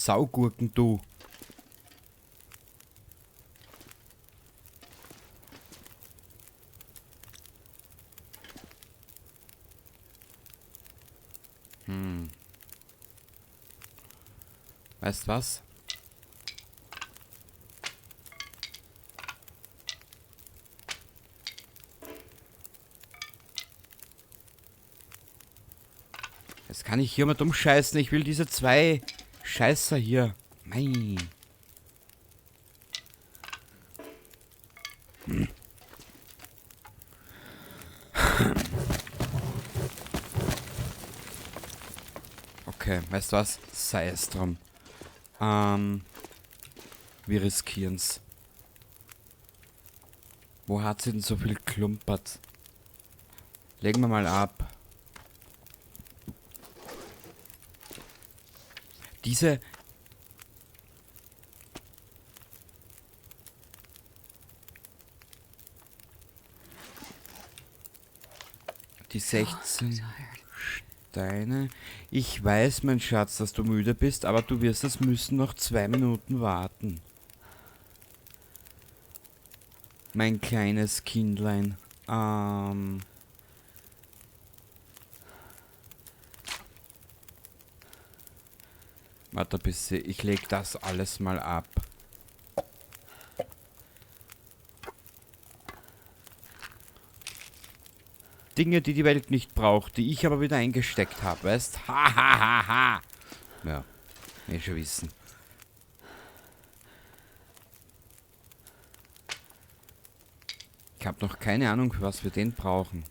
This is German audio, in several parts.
Saugurken, du. Weißt was? Jetzt kann ich hier mal dumm scheißen. Ich will diese zwei Scheißer hier. Mei. Okay, weißt du was? Sei es drum. Wir riskieren's. Wo hat sie denn so viel klumpert? Legen wir mal ab. Diese... Die 16 Steine. Ich weiß, mein Schatz, dass du müde bist, aber du wirst es müssen noch 2 Minuten warten. Mein kleines Kindlein. Warte ein bisschen, ich leg das alles mal ab. Dinge, die die Welt nicht braucht, die ich aber wieder eingesteckt habe, weißt? Ha, ha, ha, ha. Ja, schon wissen. Ich habe noch keine Ahnung, für was wir den brauchen.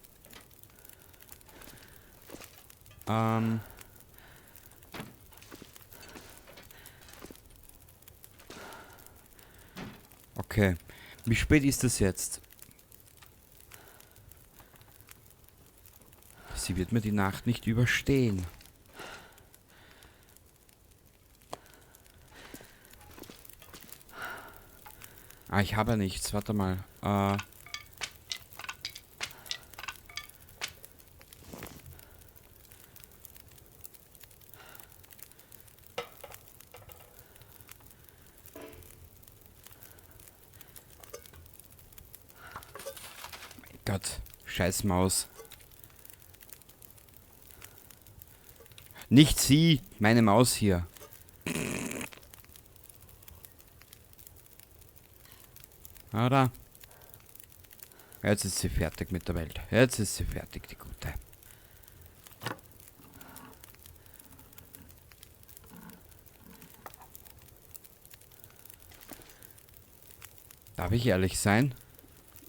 Okay. Wie spät ist es jetzt? Sie wird mir die Nacht nicht überstehen. Ah, ich habe ja nichts. Warte mal. Gott, scheiß Maus. Nicht sie, meine Maus hier. Oder? Jetzt ist sie fertig mit der Welt. Jetzt ist sie fertig, die Gute. Darf ich ehrlich sein?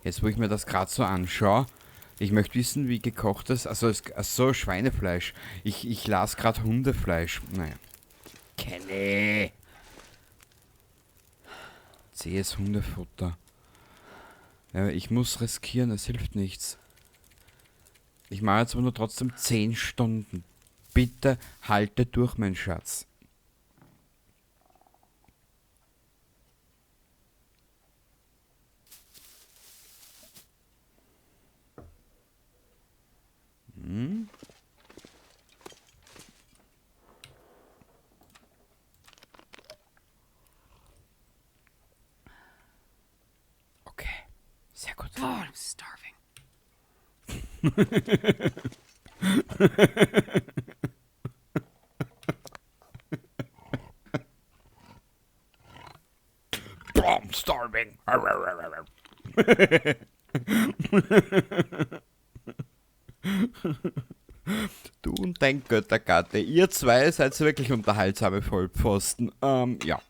Jetzt, wo ich mir das gerade so anschaue, ich möchte wissen, wie gekochtes, also Schweinefleisch. Ich las gerade Hundefleisch. Naja. Kenne. Zähes Hundefutter. Ja, ich muss riskieren, es hilft nichts. Ich mache jetzt aber nur trotzdem 10 Stunden. Bitte halte durch, mein Schatz. Hm? Okay, sehr gut. God, I'm starving. I'm starving. Du und dein Göttergatte, ihr zwei seid wirklich unterhaltsame Vollpfosten. Ja.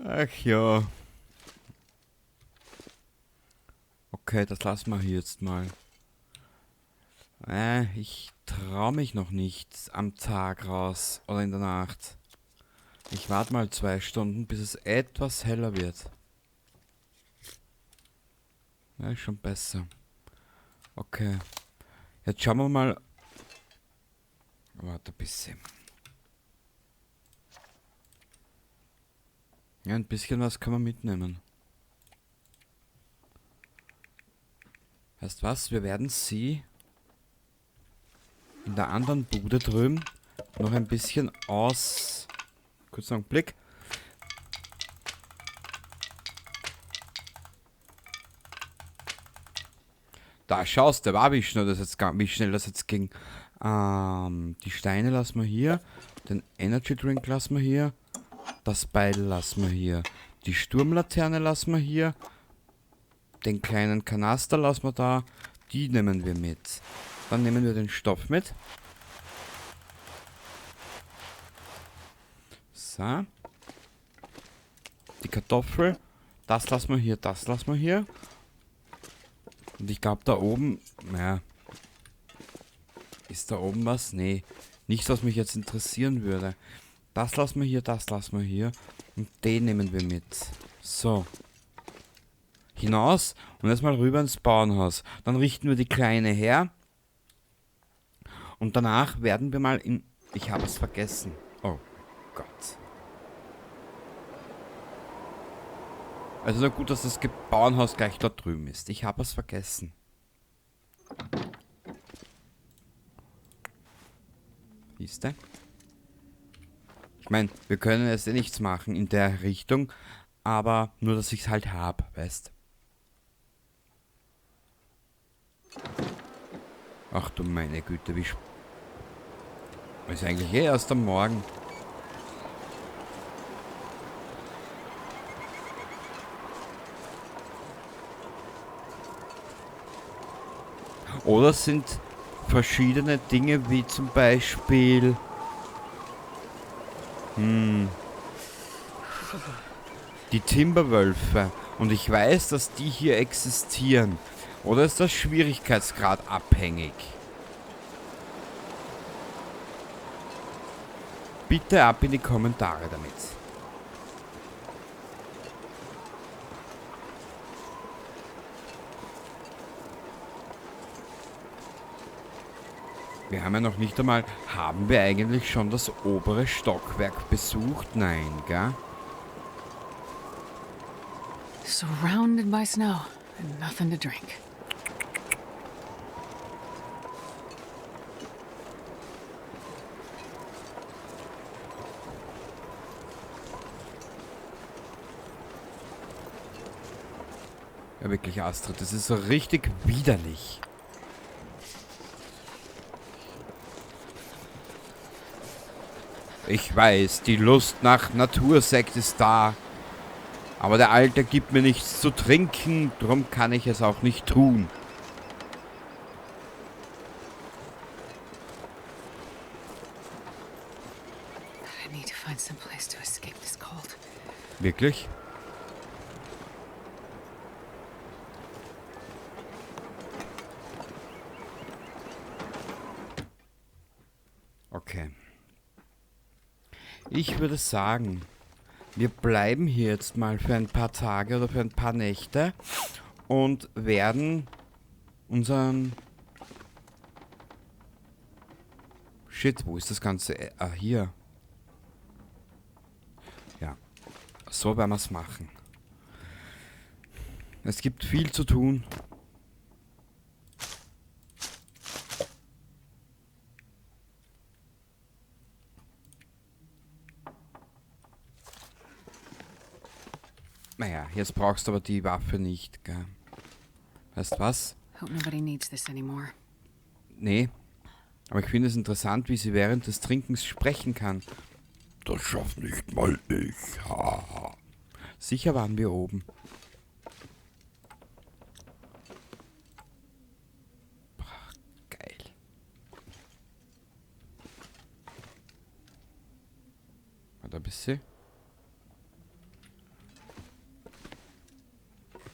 Ach ja. Okay, das lassen wir hier jetzt mal. Ich traue mich noch nicht am Tag raus oder in der Nacht. Ich warte mal 2 Stunden, bis es etwas heller wird. Ja, ist schon besser. Okay. Jetzt schauen wir mal. Warte ein bisschen. Ja, ein bisschen was kann man mitnehmen. Weißt was? Wir werden sie in der anderen Bude drüben noch ein bisschen aus... Kurz noch einen Blick. Da schaust du, war wie schnell das jetzt ging. Die Steine lassen wir hier. Den Energy Drink lassen wir hier. Das Beil lassen wir hier. Die Sturmlaterne lassen wir hier. Den kleinen Kanaster lassen wir da. Die nehmen wir mit. Dann nehmen wir den Stoff mit. So. Die Kartoffel. Das lassen wir hier, das lassen wir hier. Und ich glaube da oben, naja, ist da oben was? Nee, nichts, was mich jetzt interessieren würde. Das lassen wir hier, das lassen wir hier. Und den nehmen wir mit. So. Hinaus und erstmal rüber ins Bauernhaus. Dann richten wir die Kleine her. Und danach werden wir mal in... Ich habe es vergessen. Oh Gott. Also nur gut, dass das Bauernhaus gleich dort drüben ist. Ich habe es vergessen. Siehst du? Ich meine, wir können jetzt nichts machen in der Richtung, aber nur, dass ich es halt habe, weißt? Ach du meine Güte, wie... Ist eigentlich erst am Morgen. Oder sind verschiedene Dinge wie zum Beispiel... Die Timberwölfe. Und ich weiß, dass die hier existieren. Oder ist das Schwierigkeitsgrad abhängig? Bitte ab in die Kommentare damit. Wir haben ja noch nicht einmal... Haben wir eigentlich schon das obere Stockwerk besucht? Nein, gell? Surrounded by snow and nothing to drink. Ja, wirklich, Astrid, das ist so richtig widerlich. Ich weiß, die Lust nach Natursekt ist da. Aber der Alte gibt mir nichts zu trinken, darum kann ich es auch nicht tun. I need to find some place to escape this cold. Wirklich? Okay. Ich würde sagen, wir bleiben hier jetzt mal für ein paar Tage oder für ein paar Nächte und werden unseren... Shit, wo ist das Ganze? Ah, hier. Ja, so werden wir es machen. Es gibt viel zu tun. Naja, jetzt brauchst du aber die Waffe nicht, gell? Weißt was? Hope nobody needs this anymore. Nee. Aber ich finde es interessant, wie sie während des Trinkens sprechen kann. Das schafft nicht mal ich. Ha. Sicher waren wir oben. Ach, geil. Warte ein bisschen.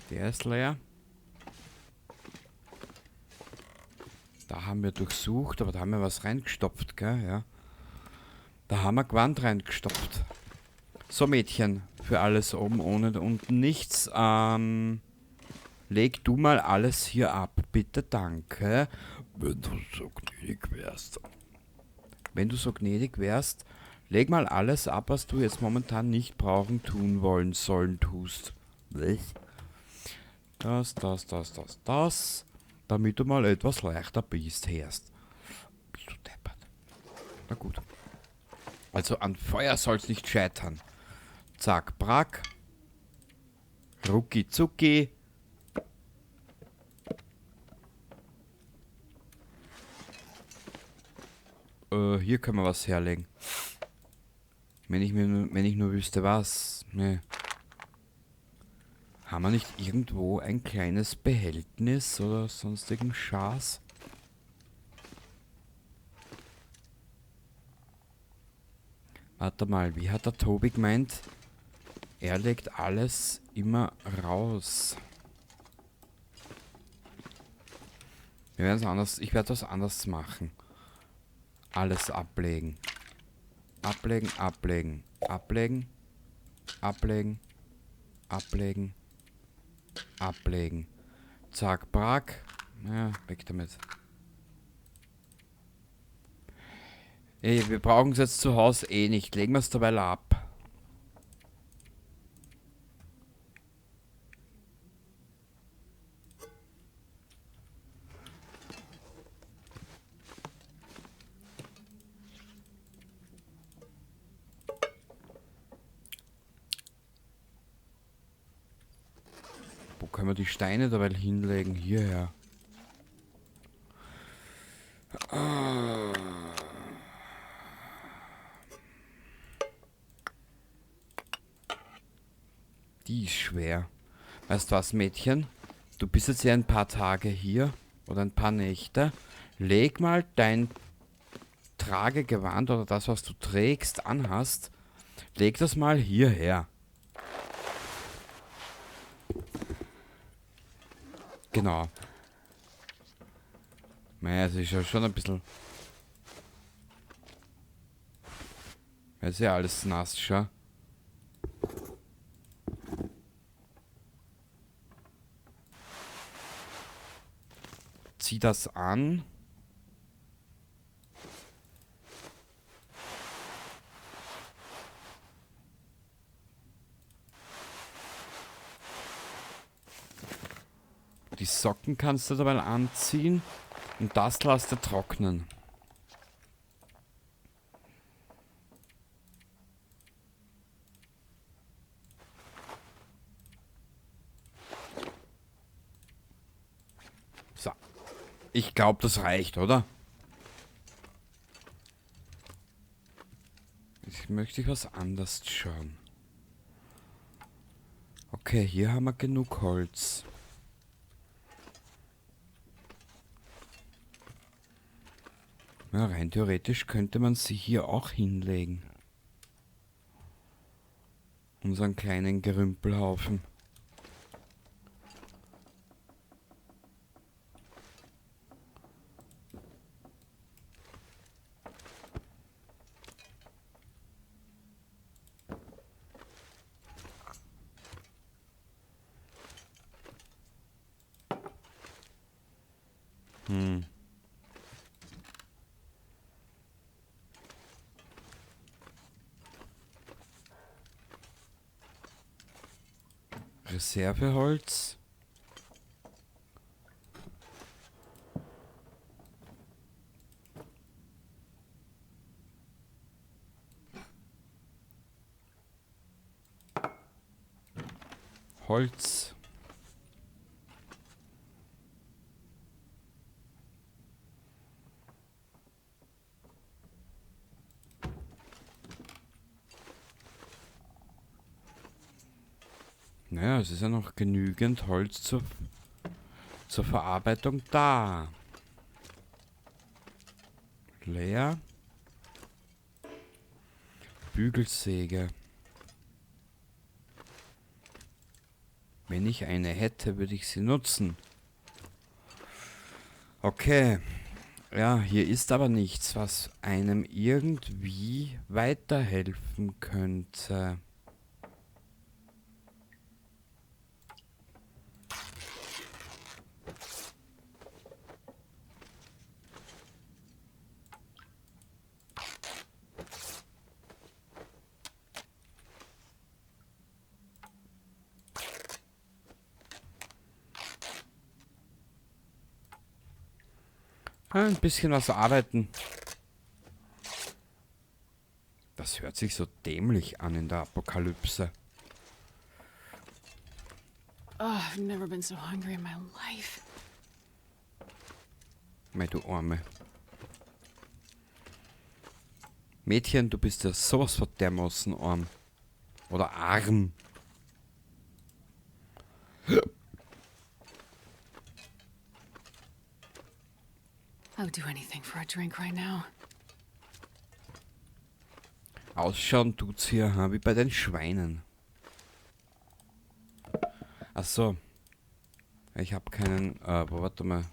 Der ist leer. Da haben wir durchsucht, aber da haben wir was reingestopft, gell? Ja. Da haben wir Gewand reingestopft. So, Mädchen, für alles oben, ohne unten nichts. Leg du mal alles hier ab, bitte, danke. Wenn du so gnädig wärst. Wenn du so gnädig wärst, leg mal alles ab, was du jetzt momentan nicht brauchen, tun wollen, sollen, tust. Was? Das. damit du mal etwas leichter bist, Herst. Bist du deppert. Na gut. Also an Feuer soll's nicht scheitern. Zack, brack. Rucki zucki. Hier können wir was herlegen. Wenn ich nur wüsste was. Nee. Haben wir nicht irgendwo ein kleines Behältnis oder sonstigen Schaß? Warte mal, wie hat der Tobi gemeint? Er legt alles immer raus. Wir werden es anders. Ich werde was anderes machen. Alles ablegen. Ablegen, ablegen. Ablegen. Ablegen. Ablegen. Ablegen. Zack, brack. Ja, weg damit. Ey, wir brauchen es jetzt zu Hause eh nicht. Legen wir es dabei ab. Wo können wir die Steine dabei hinlegen? Hierher. Die ist schwer. Weißt du was, Mädchen? Du bist jetzt ja ein paar Tage hier oder ein paar Nächte. Leg mal dein Tragegewand oder das, was du trägst, anhast. Leg das mal hierher. Genau. Naja, es ist ja schon ein bisschen... Es ist ja alles nass, schau. Zieh das an. Die Socken kannst du dabei anziehen. Und das lässt du trocknen. So. Ich glaube, das reicht, oder? Ich möchte was anderes schauen. Okay, hier haben wir genug Holz. Ja, rein theoretisch könnte man sie hier auch hinlegen. Unseren kleinen Gerümpelhaufen. Reserveholz. Holz. Naja, es ist ja noch genügend Holz zur Verarbeitung da. Leer. Bügelsäge. Wenn ich eine hätte, würde ich sie nutzen. Okay. Ja, hier ist aber nichts, was einem irgendwie weiterhelfen könnte. Ein bisschen was arbeiten. Das hört sich so dämlich an in der Apokalypse. Oh, I've never been so hungry in my life. Mei, du Arme. Mädchen, du bist ja sowas von dermaßen arm. Oder arm. I would do anything for a drink right now. Ausschauen tut's hier, wie bei den Schweinen. Ach so. Ich habe keinen, warte mal.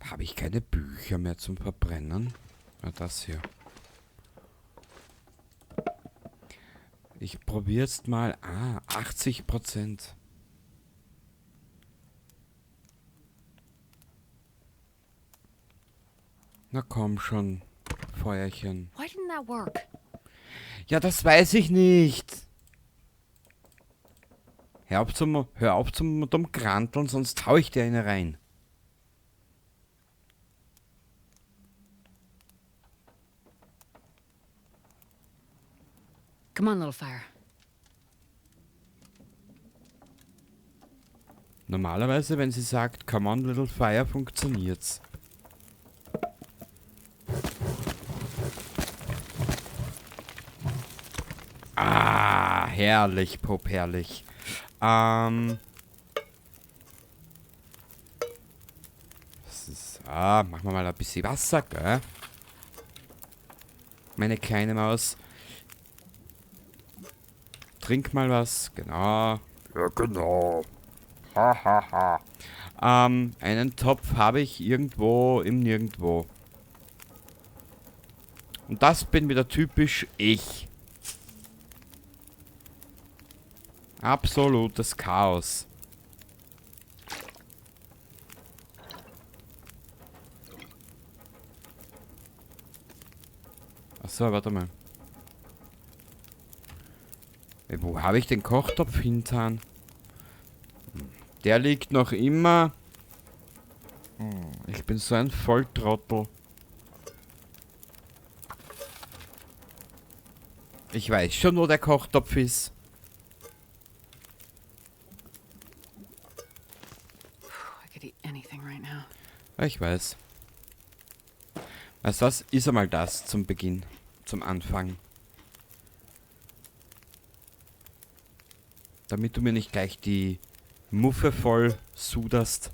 Habe ich keine Bücher mehr zum Verbrennen? Na, das hier. Ich probiere jetzt mal. 80%. Na komm schon, Feuerchen. Why didn't that work? Ja, das weiß ich nicht. Hör auf zum dumm Kranteln, sonst hau ich dir eine rein. Come on, little fire. Normalerweise, wenn sie sagt, come on little fire, funktioniert's. Ah, herrlich, Pop, herrlich. Das ist, machen wir mal ein bisschen Wasser, gell? Meine kleine Maus. Trink mal was, genau. Ja, genau. Hahaha. Einen Topf habe ich irgendwo im Nirgendwo. Und das bin wieder typisch ich. Absolutes Chaos. Achso, warte mal. Wo habe ich den Kochtopf hintan? Der liegt noch immer. Ich bin so ein Volltrottel. Ich weiß schon, wo der Kochtopf ist. I could eat anything right now. Ich weiß. Weißt du was? Iss einmal das zum Beginn. Zum Anfang. Damit du mir nicht gleich die Muffe voll suderst.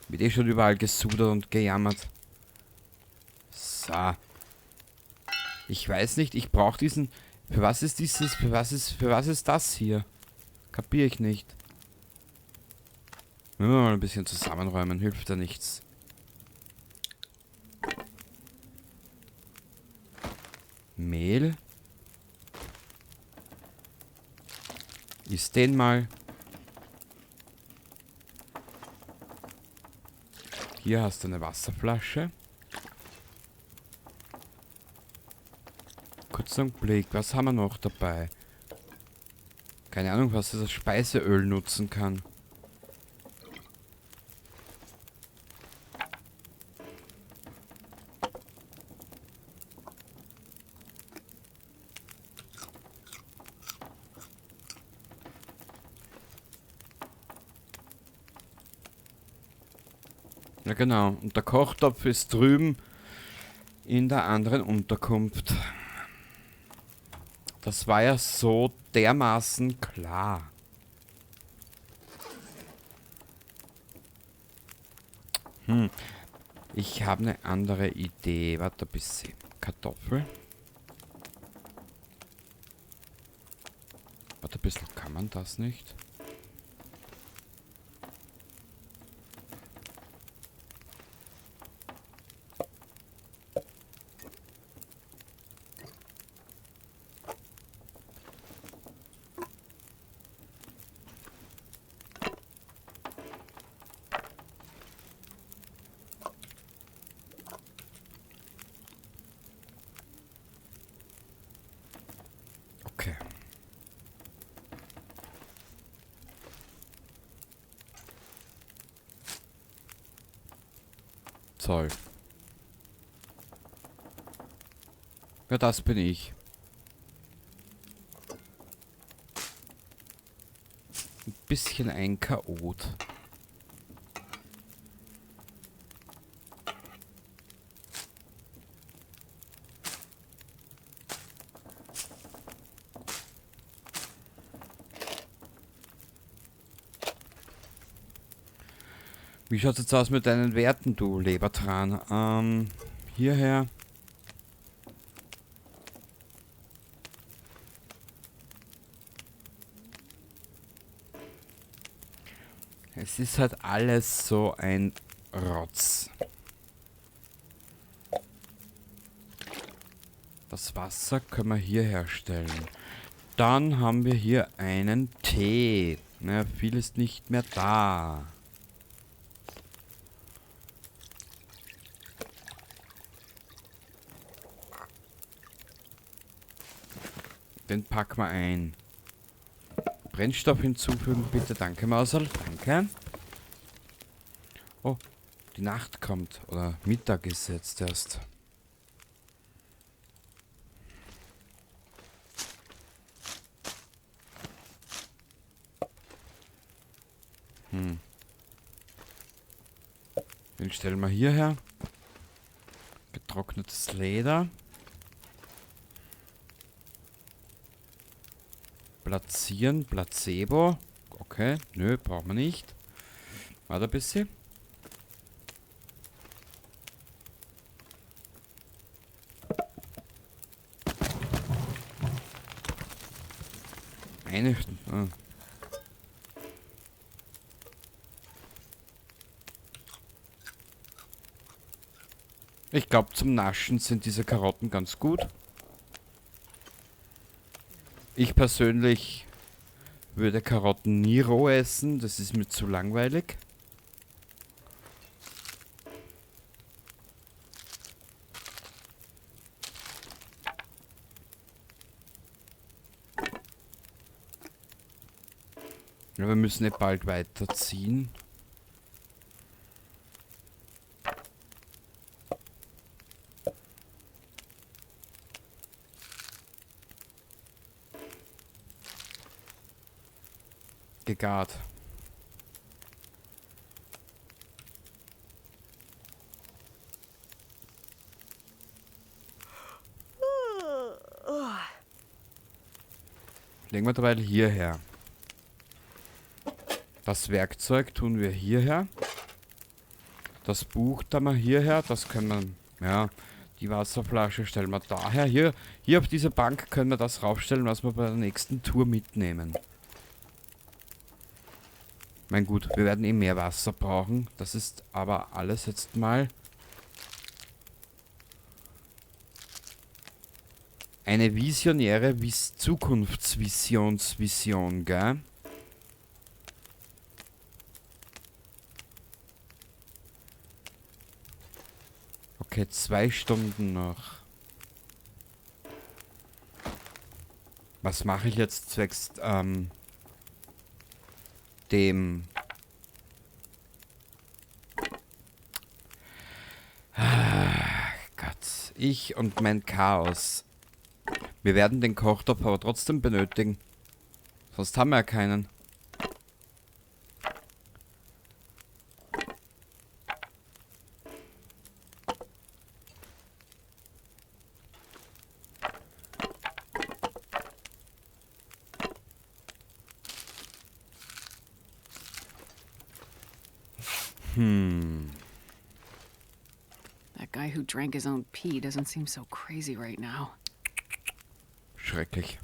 Wird eh schon überall gesudert und gejammert. So. Ich weiß nicht, ich brauche diesen... Für was ist dieses... Für was ist das hier? Kapier ich nicht. Müssen wir mal ein bisschen zusammenräumen, hilft ja nichts. Mehl. Iss den mal. Hier hast du eine Wasserflasche. Kurzen Blick, was haben wir noch dabei? Keine Ahnung, was das Speiseöl nutzen kann. Ja genau, und der Kochtopf ist drüben in der anderen Unterkunft. Das war ja so dermaßen klar. Ich habe eine andere Idee. Warte ein bisschen. Kartoffel. Warte ein bisschen, kann man das nicht? Zoll. Ja, das bin ich. Ein bisschen ein Chaot. Wie schaut es jetzt aus mit deinen Werten, du Lebertran? Hierher. Es ist halt alles so ein Rotz. Das Wasser können wir hier herstellen. Dann haben wir hier einen Tee. Naja, viel ist nicht mehr da. Den packen wir ein. Brennstoff hinzufügen, bitte. Danke, Mausel. Danke. Oh, die Nacht kommt. Oder Mittag ist jetzt erst. Den stellen wir hierher. Getrocknetes Leder. Platzieren, Placebo. Okay, nö, brauchen wir nicht. Warte ein bisschen. Eine. Ich glaube, zum Naschen sind diese Karotten ganz gut. Ich persönlich würde Karotten nie roh essen. Das ist mir zu langweilig. Ja, wir müssen nicht bald weiterziehen. Gegart. Legen wir dabei hierher. Das Werkzeug tun wir hierher. Das Buch tun wir hierher. Das können wir, ja, die Wasserflasche stellen wir daher. Hier auf dieser Bank können wir das raufstellen, was wir bei der nächsten Tour mitnehmen. Mein gut, wir werden eh mehr Wasser brauchen. Das ist aber alles jetzt mal eine visionäre Zukunftsvision, gell? Okay, 2 Stunden noch. Was mache ich jetzt zwecks dem Gott, ich und mein Chaos. Wir werden den Kochtopf aber trotzdem benötigen. Sonst haben wir ja keinen. That guy who drank his own pee doesn't seem so crazy right now. Schrecklich.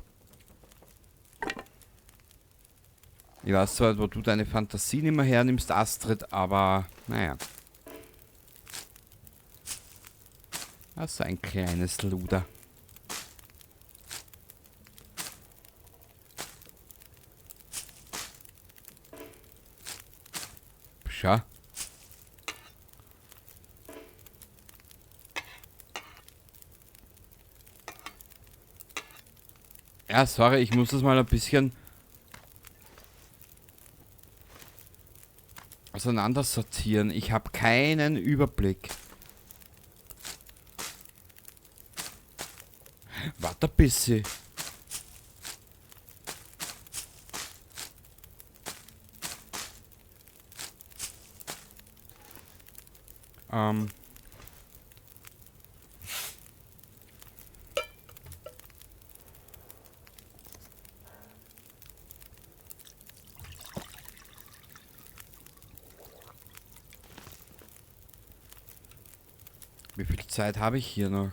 Ich weiß zwar, wo du deine Fantasien immer hernimmst, Astrid, aber naja. Also ein kleines Luder. Schau. Ja, sorry, ich muss das mal ein bisschen auseinander sortieren. Ich habe keinen Überblick. Warte ein bisschen. Ähm. Wie viel Zeit habe ich hier noch?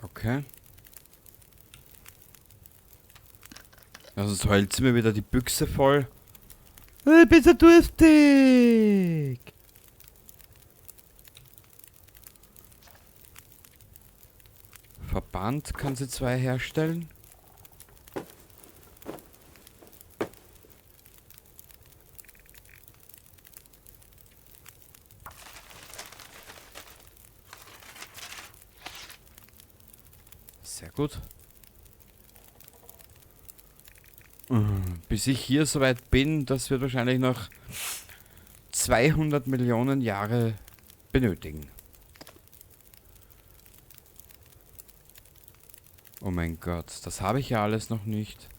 Okay. Also so hält sie mir wieder die Büchse voll. Ich bin so durstig. Verband kann sie 2 herstellen. Sehr gut. Bis ich hier soweit bin, das wird wahrscheinlich noch 200 Millionen Jahre benötigen. Oh mein Gott, das habe ich ja alles noch nicht.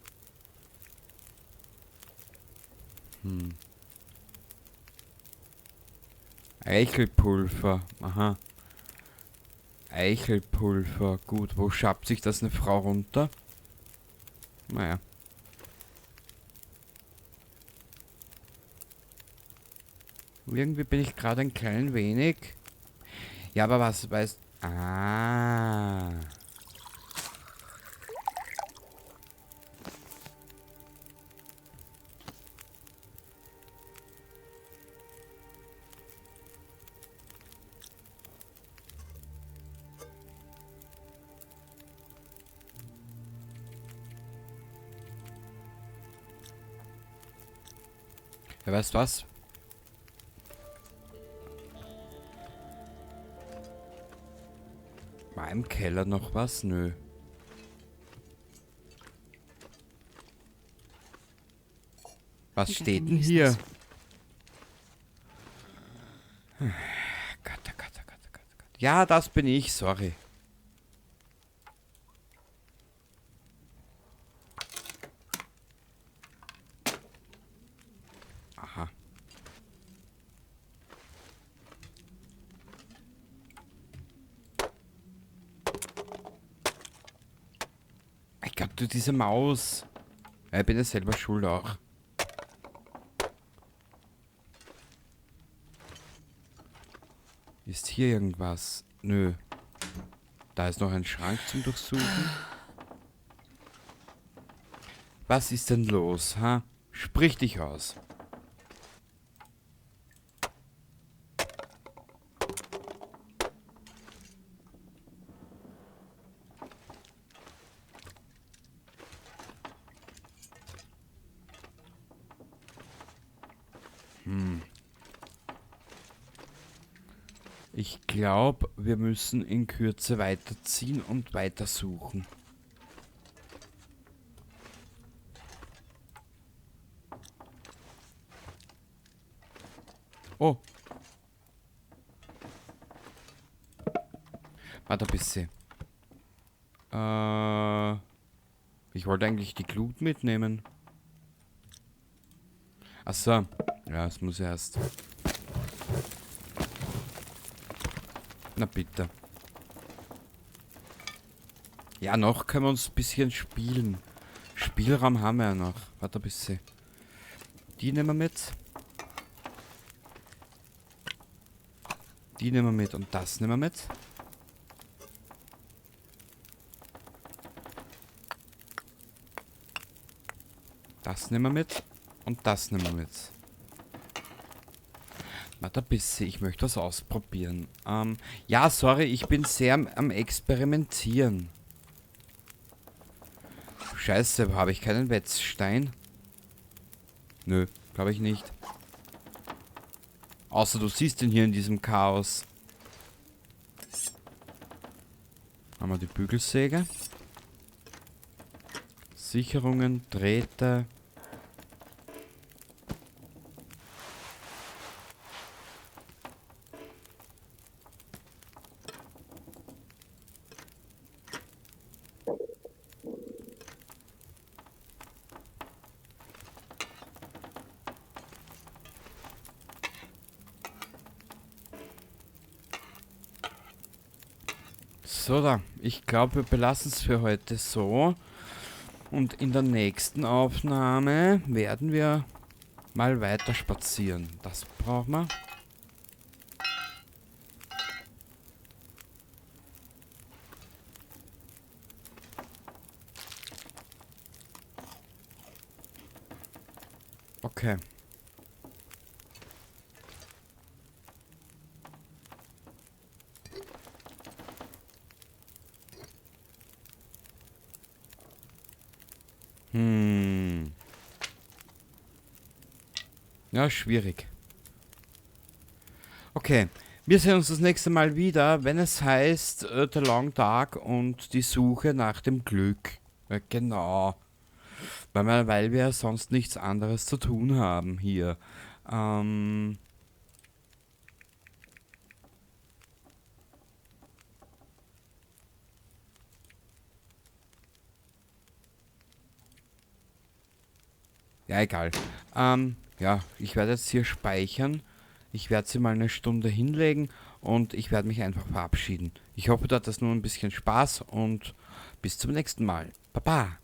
Eichelpulver, aha. Eichelpulver, gut. Wo schabt sich das eine Frau runter? Naja. Irgendwie bin ich gerade ein klein wenig. Ja, aber was weißt... Ah. Ja, weißt was? War im Keller noch was? Nö. Was Ich steht kann denn use hier? this. Gott, oh Gott, oh Gott, oh Gott, oh Gott. Ja, das bin ich, sorry. Aha. Mein Gott, du diese Maus. Ja, ich bin ja selber schuld auch. Ist hier irgendwas? Nö. Da ist noch ein Schrank zum Durchsuchen. Was ist denn los, ha? Sprich dich aus. Ich glaube, wir müssen in Kürze weiterziehen und weitersuchen. Oh. Warte ein bisschen. Ich wollte eigentlich die Glut mitnehmen. Achso. Ja, es muss erst. Na bitte. Ja, noch können wir uns ein bisschen spielen. Spielraum haben wir ja noch. Warte ein bisschen. Die nehmen wir mit. Die nehmen wir mit und das nehmen wir mit. Das nehmen wir mit und das nehmen wir mit. Warte ein bisschen, ich möchte was ausprobieren. Ja, sorry, ich bin sehr am Experimentieren. Scheiße, habe ich keinen Wetzstein? Nö, glaube ich nicht. Außer du siehst ihn hier in diesem Chaos. Haben wir die Bügelsäge. Sicherungen, Drähte. So, da. Ich glaube, wir belassen es für heute so. Und in der nächsten Aufnahme werden wir mal weiter spazieren. Das brauchen wir. Okay. Ja, schwierig. Okay, wir sehen uns das nächste Mal wieder, wenn es heißt The Long Dark und die Suche nach dem Glück. Genau. Weil wir sonst nichts anderes zu tun haben hier. Ähm, ja, egal. Ja, ich werde jetzt hier speichern. Ich werde sie mal eine Stunde hinlegen und ich werde mich einfach verabschieden. Ich hoffe, du hattest nur ein bisschen Spaß und bis zum nächsten Mal. Baba!